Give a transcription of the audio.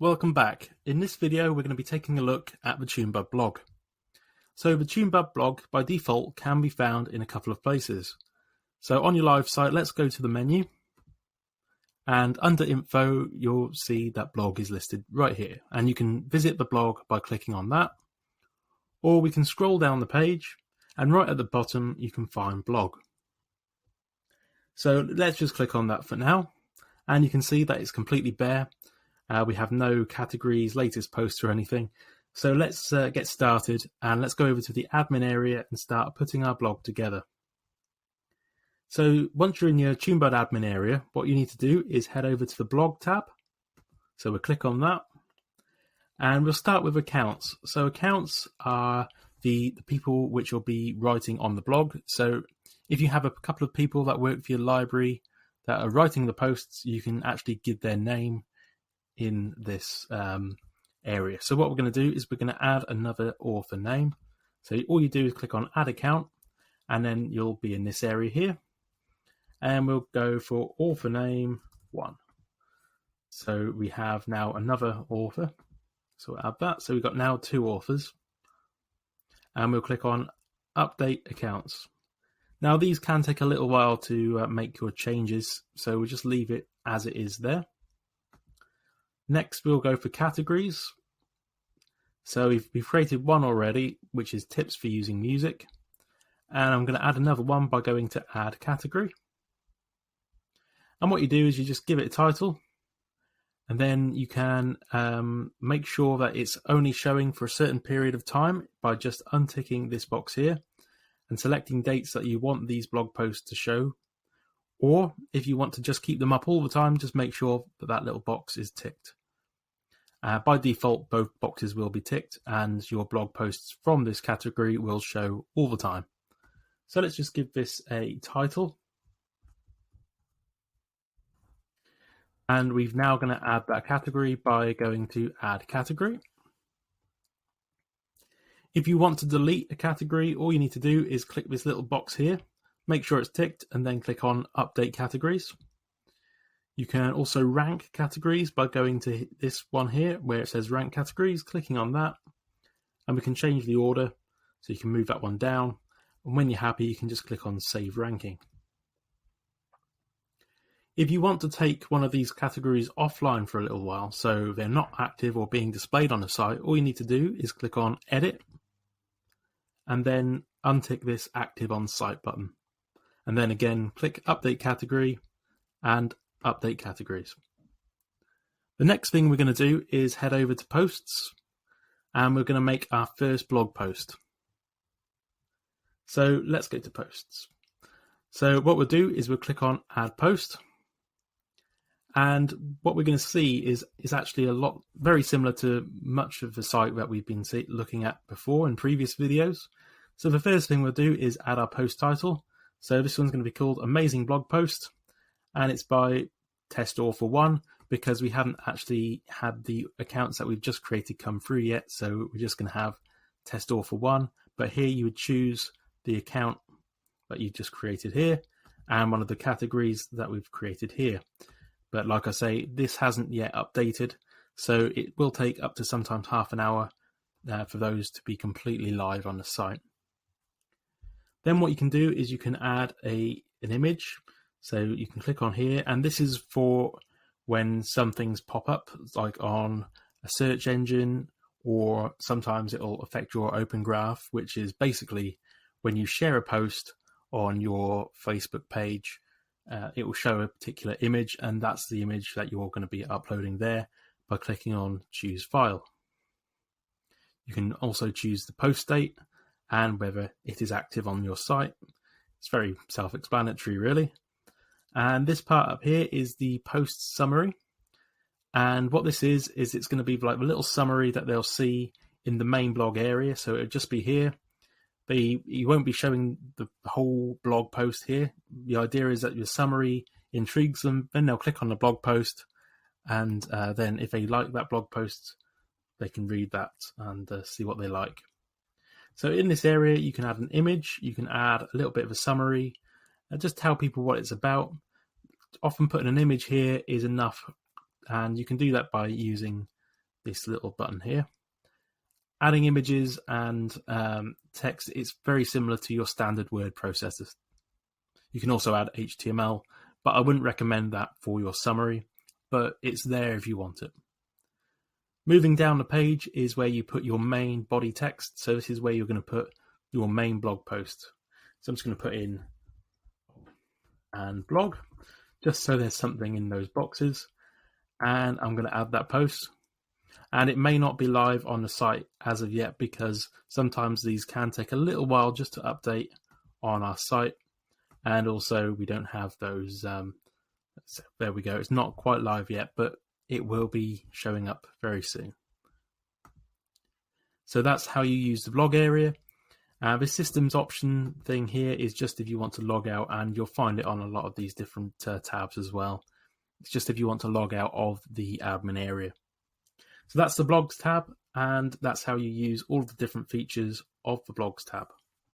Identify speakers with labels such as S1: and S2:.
S1: Welcome back. In this video we're going to be taking a look at the TuneBud blog. So the TuneBud blog by default can be found in a couple of places. So on your live site, let's go to the menu, and under info you'll see that blog is listed right here, and you can visit the blog by clicking on that, or we can scroll down the page and right at the bottom you can find blog. So let's just click on that for now, and you can see that it's completely bare. We have no categories, latest posts or anything. So let's get started, and let's go over to the admin area and start putting our blog together. So once you're in your TuneBud admin area, what you need to do is head over to the blog tab. So we'll click on that, and we'll start with accounts. So accounts are the people which will be writing on the blog. So if you have a couple of people that work for your library that are writing the posts, you can actually give their name in this area. So what we're going to do is we're going to add another author name. So all you do is click on add account, and then you'll be in this area here, and we'll go for author name 1. So we have now another author, so we'll add that. So we've got now 2 authors, and we'll click on update accounts. Now these can take a little while to make your changes, so we'll just leave it as it is there. Next, we'll go for categories. So we've created one already, which is tips for using music. And I'm going to add another one by going to add category. And what you do is you just give it a title. And then you can make sure that it's only showing for a certain period of time by just unticking this box here and selecting dates that you want these blog posts to show. Or if you want to just keep them up all the time, just make sure that that little box is ticked. By default, both boxes will be ticked, and your blog posts from this category will show all the time. So let's just give this a title. And we're now going to add that category by going to add category. If you want to delete a category, all you need to do is click this little box here, make sure it's ticked, and then click on update categories. You can also rank categories by going to this one here where it says rank categories, clicking on that, and we can change the order, so you can move that one down, and when you're happy you can just click on save ranking. If you want to take one of these categories offline for a little while, so they're not active or being displayed on the site, all you need to do is click on edit and then untick this active on site button, and then again click update category and update categories. The next thing we're going to do is head over to posts, and we're going to make our first blog post. So let's go to posts. So what we'll do is we'll click on add post, and what we're going to see is actually a lot very similar to much of the site that we've been looking at before in previous videos. So the first thing we'll do is add our post title. So this one's going to be called Amazing Blog Post, and it's by test author 1 because we haven't actually had the accounts that we've just created come through yet, so we're just going to have test author 1. But here you would choose the account that you just created here and one of the categories that we've created here. But like I say, this hasn't yet updated, so it will take up to sometimes half an hour for those to be completely live on the site. Then what you can do is you can add an image. So you can click on here, and this is for when some things pop up, like on a search engine, or sometimes it'll affect your open graph, which is basically when you share a post on your Facebook page, it will show a particular image, and that's the image that you're going to be uploading there by clicking on choose file. You can also choose the post date and whether it is active on your site. It's very self-explanatory, really. And this part up here is the post summary. And what this is it's going to be like a little summary that they'll see in the main blog area. So it'll just be here. You won't be showing the whole blog post here. The idea is that your summary intrigues them, then they'll click on the blog post, and then if they like that blog post, they can read that and see what they like. So in this area, you can add an image, you can add a little bit of a summary, and just tell people what it's about. Often putting an image here is enough, and you can do that by using this little button here. Adding images and text is very similar to your standard word processors. You can also add HTML, but I wouldn't recommend that for your summary, but it's there if you want it. Moving down the page is where you put your main body text. So this is where you're going to put your main blog post. So I'm just going to put in and blog, just so there's something in those boxes. And I'm going to add that post. And it may not be live on the site as of yet, because sometimes these can take a little while just to update on our site. And also we don't have those, so there we go. It's not quite live yet, but it will be showing up very soon. So that's how you use the blog area. The systems option thing here is just if you want to log out, and you'll find it on a lot of these different tabs as well. It's just if you want to log out of the admin area. So that's the blogs tab, and that's how you use all of the different features of the blogs tab.